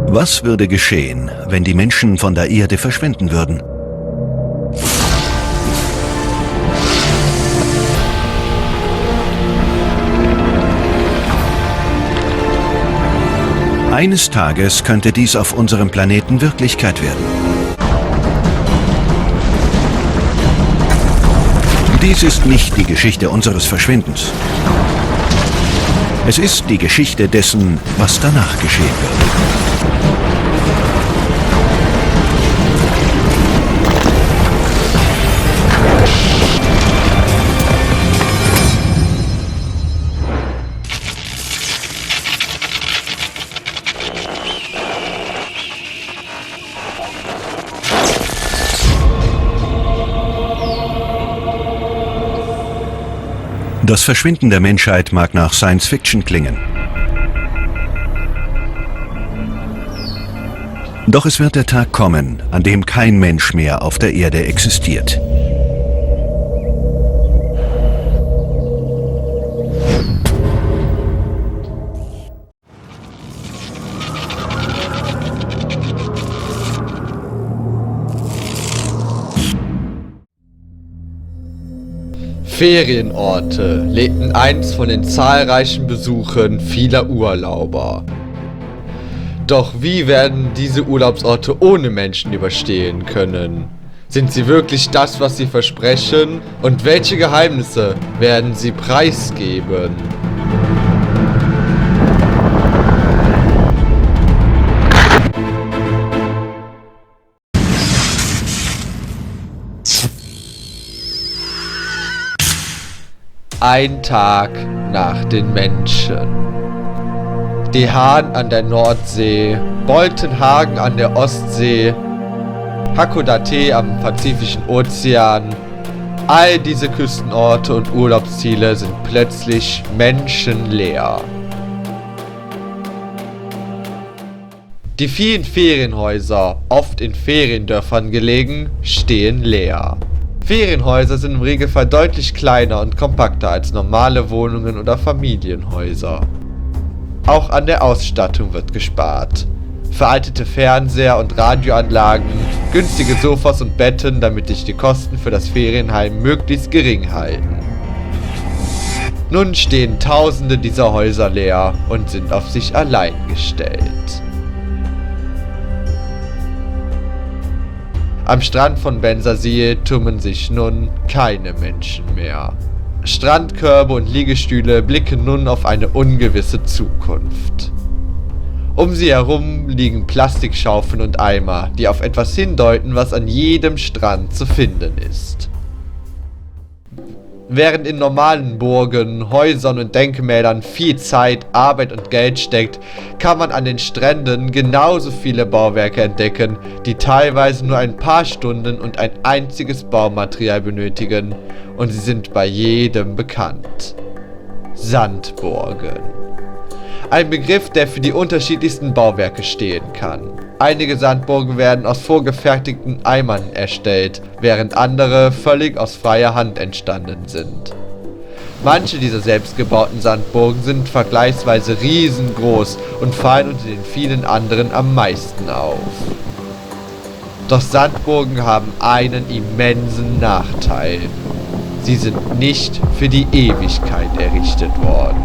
Was würde geschehen, wenn die Menschen von der Erde verschwinden würden? Eines Tages könnte dies auf unserem Planeten Wirklichkeit werden. Dies ist nicht die Geschichte unseres Verschwindens. Es ist die Geschichte dessen, was danach geschehen wird. Das Verschwinden der Menschheit mag nach Science Fiction klingen. Doch es wird der Tag kommen, an dem kein Mensch mehr auf der Erde existiert. Ferienorte lebten einst von den zahlreichen Besuchen vieler Urlauber. Doch wie werden diese Urlaubsorte ohne Menschen überstehen können? Sind sie wirklich das, was sie versprechen? Und welche Geheimnisse werden sie preisgeben? Ein Tag nach den Menschen. Die Hahn an der Nordsee, Boltenhagen an der Ostsee, Hakodate am Pazifischen Ozean. All diese Küstenorte und Urlaubsziele sind plötzlich menschenleer. Die vielen Ferienhäuser, oft in Feriendörfern gelegen, stehen leer. Ferienhäuser sind im Regelfall deutlich kleiner und kompakter als normale Wohnungen oder Familienhäuser. Auch an der Ausstattung wird gespart. Veraltete Fernseher und Radioanlagen, günstige Sofas und Betten, damit sich die Kosten für das Ferienheim möglichst gering halten. Nun stehen Tausende dieser Häuser leer und sind auf sich allein gestellt. Am Strand von Bensersiel tummeln sich nun keine Menschen mehr. Strandkörbe und Liegestühle blicken nun auf eine ungewisse Zukunft. Um sie herum liegen Plastikschaufeln und Eimer, die auf etwas hindeuten, was an jedem Strand zu finden ist. Während in normalen Burgen, Häusern und Denkmälern viel Zeit, Arbeit und Geld steckt, kann man an den Stränden genauso viele Bauwerke entdecken, die teilweise nur ein paar Stunden und ein einziges Baumaterial benötigen, und sie sind bei jedem bekannt. Sandburgen. Ein Begriff, der für die unterschiedlichsten Bauwerke stehen kann. Einige Sandburgen werden aus vorgefertigten Eimern erstellt, während andere völlig aus freier Hand entstanden sind. Manche dieser selbstgebauten Sandburgen sind vergleichsweise riesengroß und fallen unter den vielen anderen am meisten auf. Doch Sandburgen haben einen immensen Nachteil. Sie sind nicht für die Ewigkeit errichtet worden.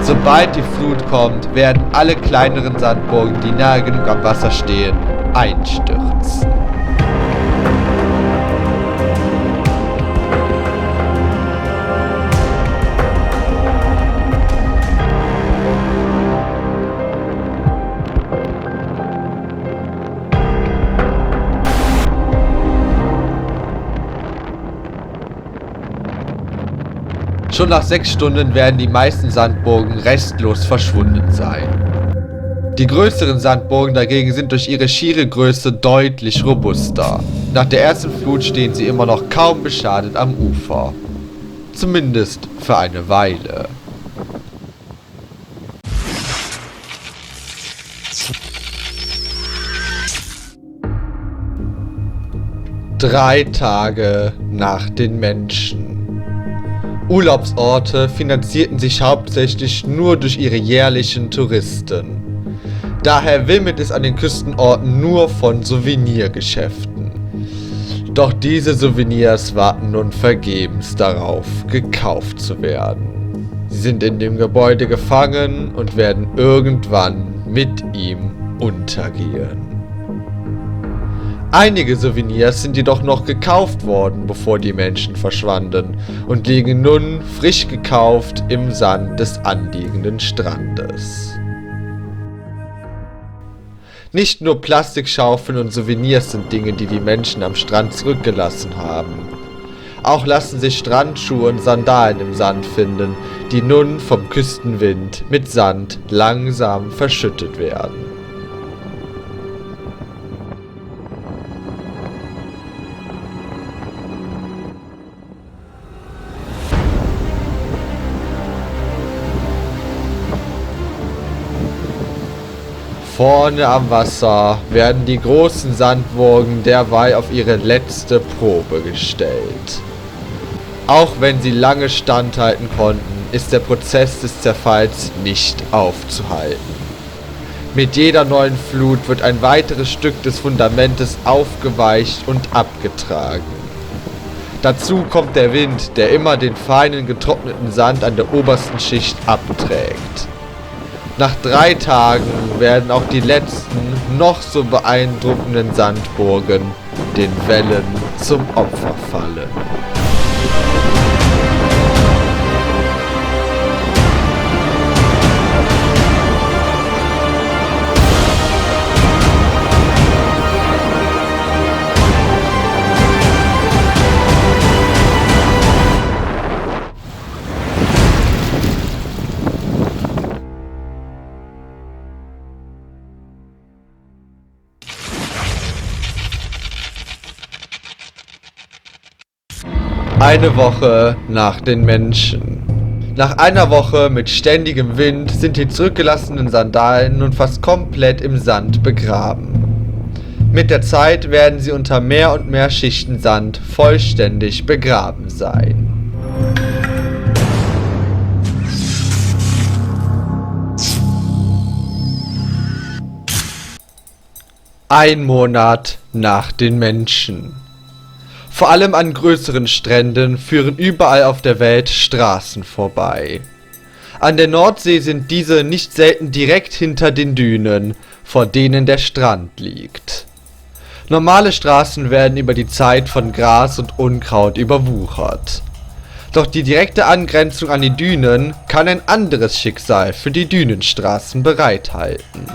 Sobald die Flut kommt, werden alle kleineren Sandburgen, die nahe genug am Wasser stehen, einstürzen. Schon nach 6 Stunden werden die meisten Sandburgen restlos verschwunden sein. Die größeren Sandburgen dagegen sind durch ihre schiere Größe deutlich robuster. Nach der ersten Flut stehen sie immer noch kaum beschadet am Ufer. Zumindest für eine Weile. Drei Tage nach den Menschen. Urlaubsorte finanzierten sich hauptsächlich nur durch ihre jährlichen Touristen. Daher wimmelt es an den Küstenorten nur von Souvenirgeschäften. Doch diese Souvenirs warten nun vergebens darauf, gekauft zu werden. Sie sind in dem Gebäude gefangen und werden irgendwann mit ihm untergehen. Einige Souvenirs sind jedoch noch gekauft worden, bevor die Menschen verschwanden und liegen nun frisch gekauft im Sand des anliegenden Strandes. Nicht nur Plastikschaufeln und Souvenirs sind Dinge, die die Menschen am Strand zurückgelassen haben. Auch lassen sich Strandschuhe und Sandalen im Sand finden, die nun vom Küstenwind mit Sand langsam verschüttet werden. Vorne am Wasser werden die großen Sandburgen derweil auf ihre letzte Probe gestellt. Auch wenn sie lange standhalten konnten, ist der Prozess des Zerfalls nicht aufzuhalten. Mit jeder neuen Flut wird ein weiteres Stück des Fundamentes aufgeweicht und abgetragen. Dazu kommt der Wind, der immer den feinen getrockneten Sand an der obersten Schicht abträgt. Nach 3 Tagen werden auch die letzten, noch so beeindruckenden Sandburgen den Wellen zum Opfer fallen. Eine Woche nach den Menschen. Nach einer Woche mit ständigem Wind sind die zurückgelassenen Sandalen nun fast komplett im Sand begraben. Mit der Zeit werden sie unter mehr und mehr Schichten Sand vollständig begraben sein. Ein Monat nach den Menschen. Vor allem an größeren Stränden führen überall auf der Welt Straßen vorbei. An der Nordsee sind diese nicht selten direkt hinter den Dünen, vor denen der Strand liegt. Normale Straßen werden über die Zeit von Gras und Unkraut überwuchert. Doch die direkte Angrenzung an die Dünen kann ein anderes Schicksal für die Dünenstraßen bereithalten.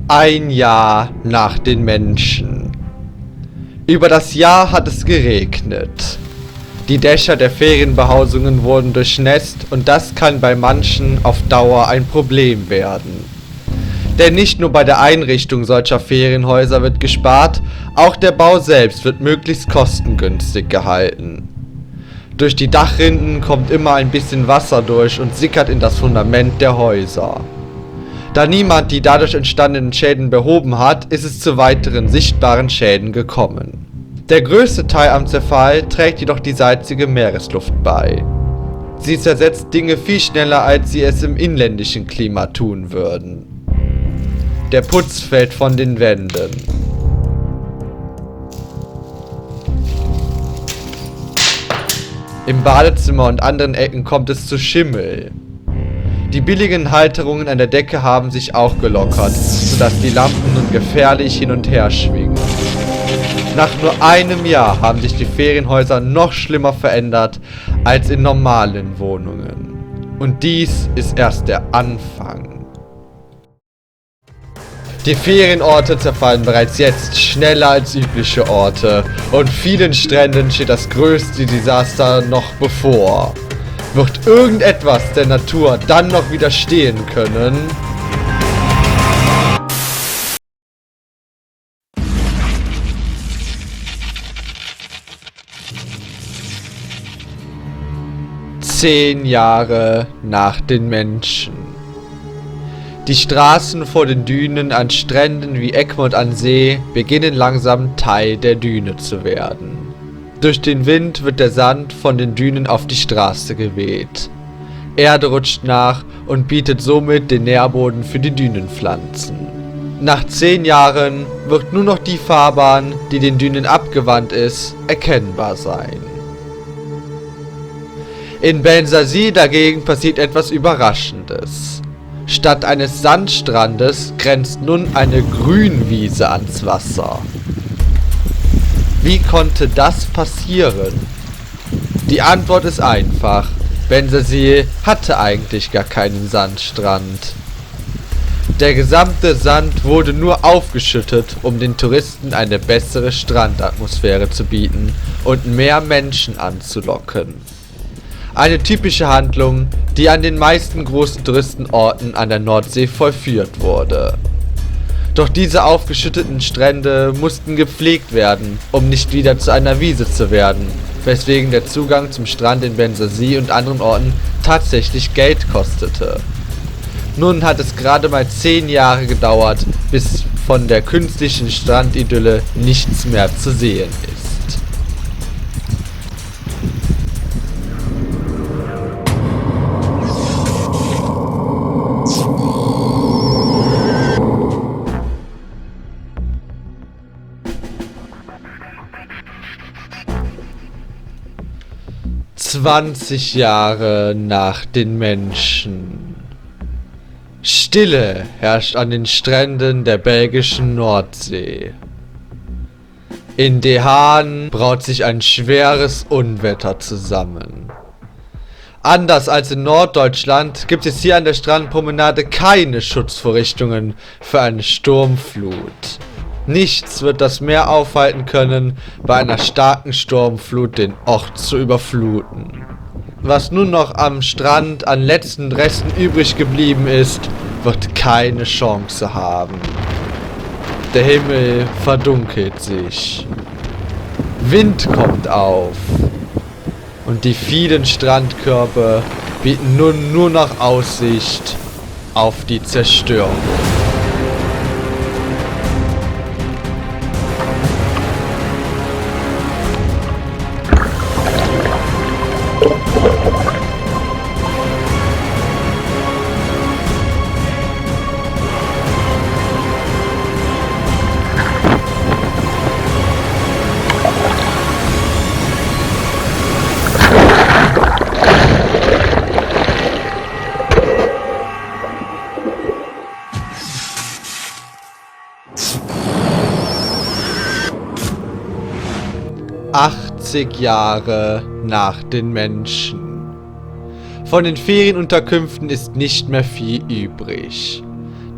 Ein Jahr nach den Menschen. Über das Jahr hat es geregnet. Die Dächer der Ferienbehausungen wurden durchnässt und das kann bei manchen auf Dauer ein Problem werden. Denn nicht nur bei der Einrichtung solcher Ferienhäuser wird gespart, auch der Bau selbst wird möglichst kostengünstig gehalten. Durch die Dachrinden kommt immer ein bisschen Wasser durch und sickert in das Fundament der Häuser. Da niemand die dadurch entstandenen Schäden behoben hat, ist es zu weiteren sichtbaren Schäden gekommen. Der größte Teil am Zerfall trägt jedoch die salzige Meeresluft bei. Sie zersetzt Dinge viel schneller, als sie es im inländischen Klima tun würden. Der Putz fällt von den Wänden. Im Badezimmer und anderen Ecken kommt es zu Schimmel. Die billigen Halterungen an der Decke haben sich auch gelockert, sodass die Lampen nun gefährlich hin und her schwingen. Nach nur einem Jahr haben sich die Ferienhäuser noch schlimmer verändert als in normalen Wohnungen. Und dies ist erst der Anfang. Die Ferienorte zerfallen bereits jetzt schneller als übliche Orte und vielen Stränden steht das größte Desaster noch bevor. Wird irgendetwas der Natur dann noch widerstehen können? Zehn Jahre nach den Menschen. Die Straßen vor den Dünen an Stränden wie Egmont an See beginnen langsam Teil der Düne zu werden. Durch den Wind wird der Sand von den Dünen auf die Straße geweht. Erde rutscht nach und bietet somit den Nährboden für die Dünenpflanzen. Nach 10 Jahren wird nur noch die Fahrbahn, die den Dünen abgewandt ist, erkennbar sein. In Bensersiel dagegen passiert etwas Überraschendes. Statt eines Sandstrandes grenzt nun eine Grünwiese ans Wasser. Wie konnte das passieren? Die Antwort ist einfach. Bensersiel hatte eigentlich gar keinen Sandstrand. Der gesamte Sand wurde nur aufgeschüttet, um den Touristen eine bessere Strandatmosphäre zu bieten und mehr Menschen anzulocken. Eine typische Handlung, die an den meisten großen Touristenorten an der Nordsee vollführt wurde. Doch diese aufgeschütteten Strände mussten gepflegt werden, um nicht wieder zu einer Wiese zu werden, weswegen der Zugang zum Strand in Bensersiel und anderen Orten tatsächlich Geld kostete. Nun hat es gerade mal 10 Jahre gedauert, bis von der künstlichen Strandidylle nichts mehr zu sehen ist. ...20 Jahre nach den Menschen. Stille herrscht an den Stränden der belgischen Nordsee. In De Haan braut sich ein schweres Unwetter zusammen. Anders als in Norddeutschland gibt es hier an der Strandpromenade keine Schutzvorrichtungen für eine Sturmflut. Nichts wird das Meer aufhalten können, bei einer starken Sturmflut den Ort zu überfluten. Was nun noch am Strand an letzten Resten übrig geblieben ist, wird keine Chance haben. Der Himmel verdunkelt sich. Wind kommt auf. Und die vielen Strandkörbe bieten nun nur noch Aussicht auf die Zerstörung. Jahre nach den Menschen. Von den Ferienunterkünften ist nicht mehr viel übrig.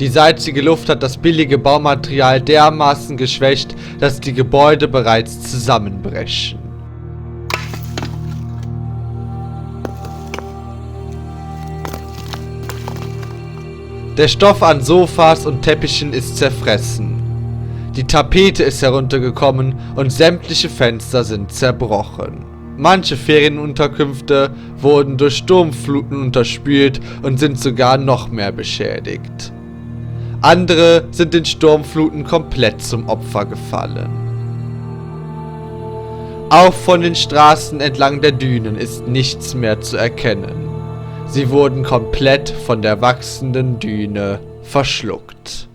Die salzige Luft hat das billige Baumaterial dermaßen geschwächt, dass die Gebäude bereits zusammenbrechen. Der Stoff an Sofas und Teppichen ist zerfressen. Die Tapete ist heruntergekommen und sämtliche Fenster sind zerbrochen. Manche Ferienunterkünfte wurden durch Sturmfluten unterspült und sind sogar noch mehr beschädigt. Andere sind den Sturmfluten komplett zum Opfer gefallen. Auch von den Straßen entlang der Dünen ist nichts mehr zu erkennen. Sie wurden komplett von der wachsenden Düne verschluckt.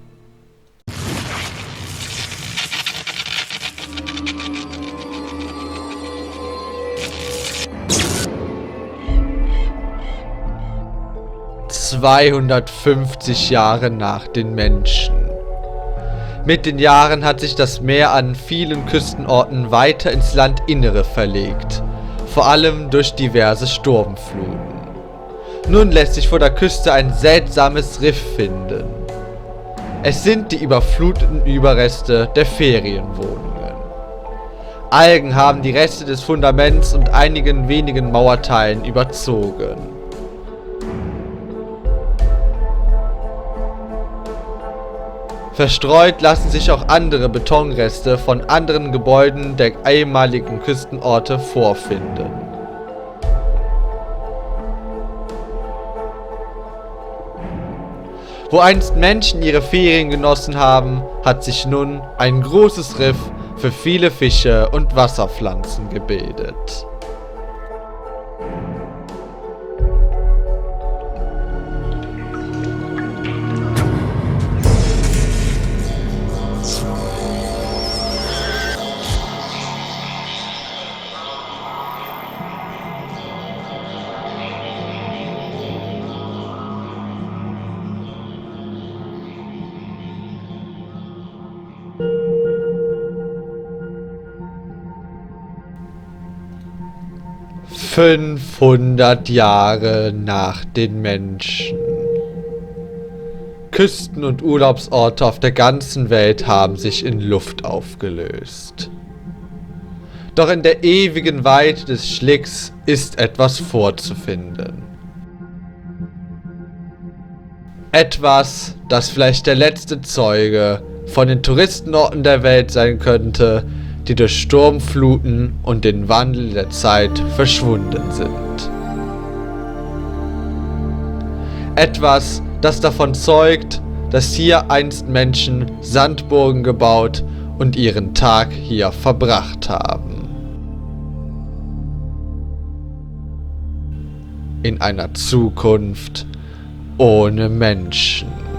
...250 Jahre nach den Menschen. Mit den Jahren hat sich das Meer an vielen Küstenorten weiter ins Landinnere verlegt, vor allem durch diverse Sturmfluten. Nun lässt sich vor der Küste ein seltsames Riff finden. Es sind die überfluteten Überreste der Ferienwohnungen. Algen haben die Reste des Fundaments und einigen wenigen Mauerteilen überzogen. Verstreut lassen sich auch andere Betonreste von anderen Gebäuden der ehemaligen Küstenorte vorfinden. Wo einst Menschen ihre Ferien genossen haben, hat sich nun ein großes Riff für viele Fische und Wasserpflanzen gebildet. ...500 Jahre nach den Menschen. Küsten und Urlaubsorte auf der ganzen Welt haben sich in Luft aufgelöst. Doch in der ewigen Weite des Schlicks ist etwas vorzufinden. Etwas, das vielleicht der letzte Zeuge von den Touristenorten der Welt sein könnte, die durch Sturmfluten und den Wandel der Zeit verschwunden sind. Etwas, das davon zeugt, dass hier einst Menschen Sandburgen gebaut und ihren Tag hier verbracht haben. In einer Zukunft ohne Menschen.